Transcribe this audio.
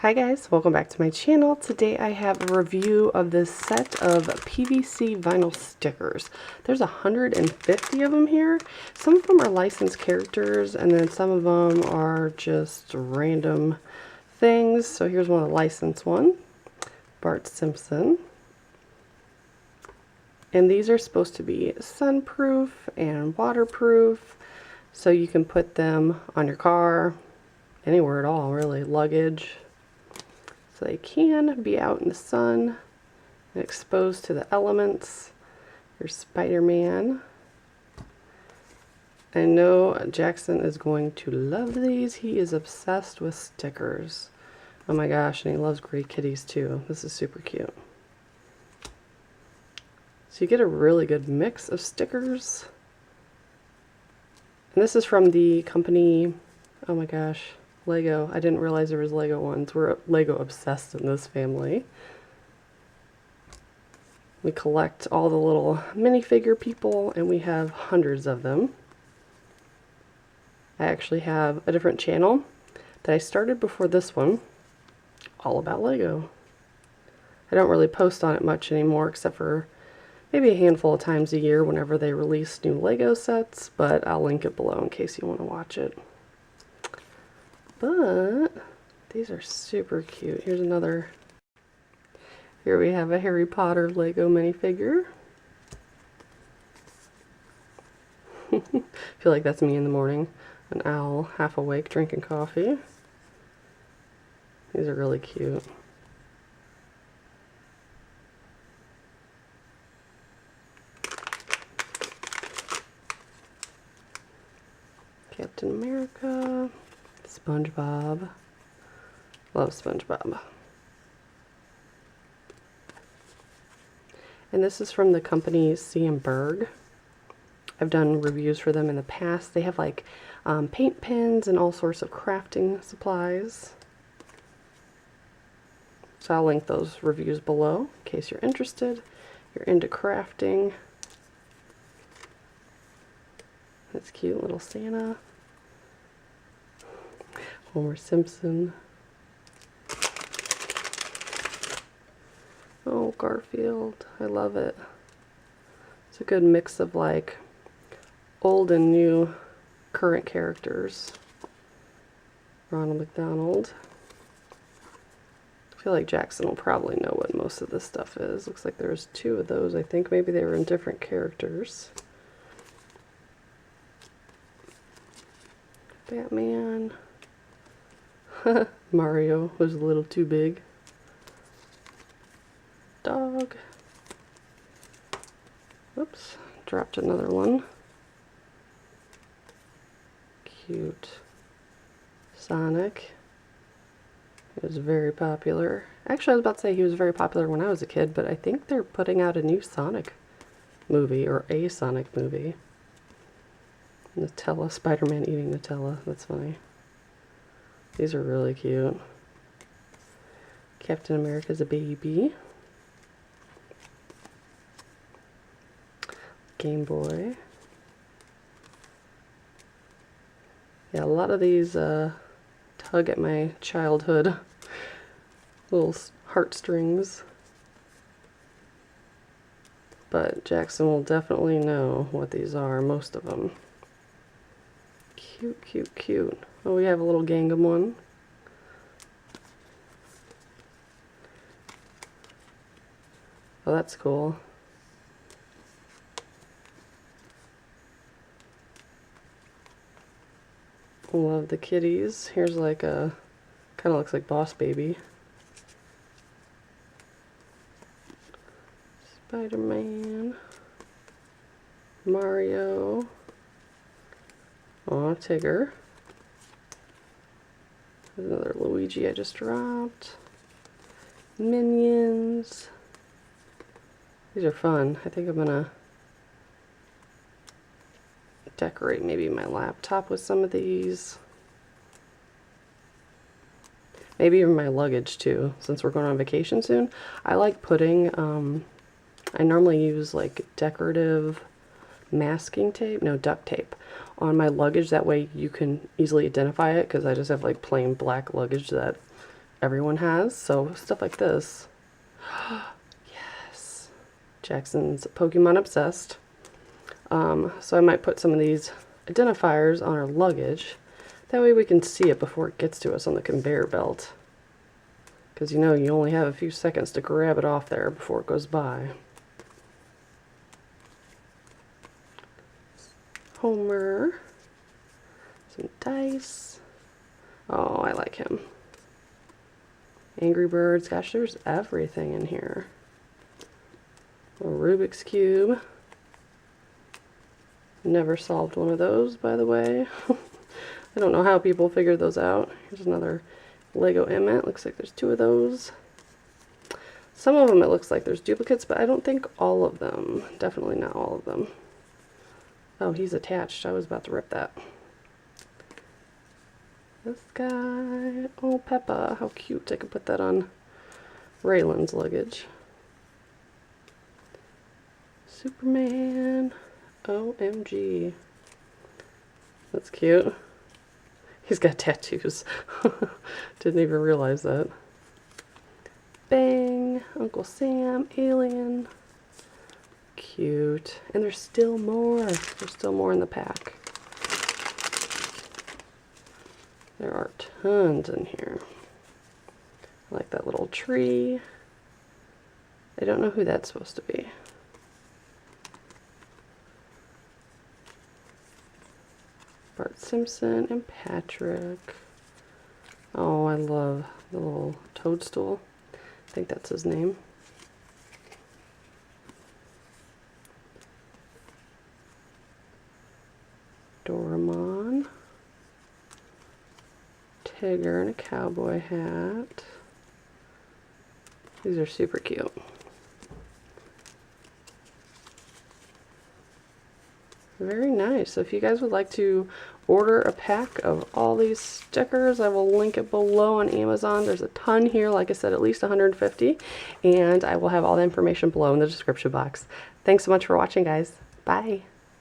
Hi guys, welcome back to my channel. Today I have a review of this set of PVC vinyl stickers. There's 150 of them here. Some of them are licensed characters and then some of them are just random things. So here's one of the licensed ones, Bart Simpson. And these are supposed to be sunproof and waterproof, so you can put them on your car, anywhere at all really, luggage. So they can be out in the sun and exposed to the elements. Your Spider-Man. I know Jackson is going to love these. He is obsessed with stickers. Oh my gosh, and he loves gray kitties too. This is super cute. So you get a really good mix of stickers. And this is from the company, oh my gosh, Lego. I didn't realize there was Lego ones. We're Lego obsessed in this family. We collect all the little minifigure people and we have hundreds of them. I actually have a different channel that I started before this one, all about Lego. I don't really post on it much anymore except for maybe a handful of times a year whenever they release new Lego sets, but I'll link it below in case you want to watch it. But these are super cute. Here's another. Here we have a Harry Potter Lego minifigure. I feel like that's me in the morning. An owl, half awake, drinking coffee. These are really cute. Captain America. SpongeBob. Love SpongeBob. And this is from the company C&Berg. I've done reviews for them in the past. They have like paint pens and all sorts of crafting supplies. So I'll link those reviews below in case you're interested. You're into crafting. That's cute, little Santa. Homer Simpson. Oh, Garfield. I love it. It's a good mix of like old and new current characters. Ronald McDonald. I feel like Jackson will probably know what most of this stuff is. Looks like there's two of those. I think maybe they were in different characters. Batman. Mario was a little too big. Dog. Oops, dropped another one. Cute. Sonic. He was very popular. Actually, I was about to say he was very popular when I was a kid, but I think they're putting out a new Sonic movie, or a Sonic movie. Nutella, Spider-Man eating Nutella. That's funny. These are really cute. Captain America's a baby. Game Boy. Yeah, a lot of these tug at my childhood little heartstrings. But Jackson will definitely know what these are, most of them. Cute, cute, cute. Oh, we have a little Gangnam one. Oh, that's cool. Love the kitties. Here's like a, kind of looks like Boss Baby. Spider-Man. Mario. Aw, Tigger. There's another Luigi I just dropped. Minions. These are fun. I think I'm gonna decorate maybe my laptop with some of these. Maybe even my luggage too, since we're going on vacation soon. I like putting, I normally use like decorative masking tape, no, duct tape, on my luggage. That way you can easily identify it, because I just have like plain black luggage that everyone has. So stuff like this. Yes. Jackson's Pokemon obsessed. So I might put some of these identifiers on our luggage. That way we can see it before it gets to us on the conveyor belt. Because you know you only have a few seconds to grab it off there before it goes by. Homer. Some dice. Oh, I like him. Angry Birds. Gosh, there's everything in here. A Rubik's Cube. Never solved one of those, by the way. I don't know how people figured those out. Here's another Lego Emmett. Looks like there's 2 of those. Some of them it looks like there's duplicates, but I don't think all of them. Definitely not all of them. Oh, he's attached. I was about to rip that. This guy. Oh, Peppa. How cute. I could put that on Raylan's luggage. Superman. OMG. That's cute. He's got tattoos. Didn't even realize that. Bang. Uncle Sam. Alien. Cute. And there's still more. There's still more in the pack. There are tons in here. I like that little tree. I don't know who that's supposed to be. Bart Simpson and Patrick. Oh, I love the little toadstool. I think that's his name. Doraemon. Tigger in a cowboy hat. These are super cute. Very nice. So if you guys would like to order a pack of all these stickers, I will link it below on Amazon. There's a ton here, like I said, at least 150, and I will have all the information below in the description box. Thanks so much for watching, guys. Bye.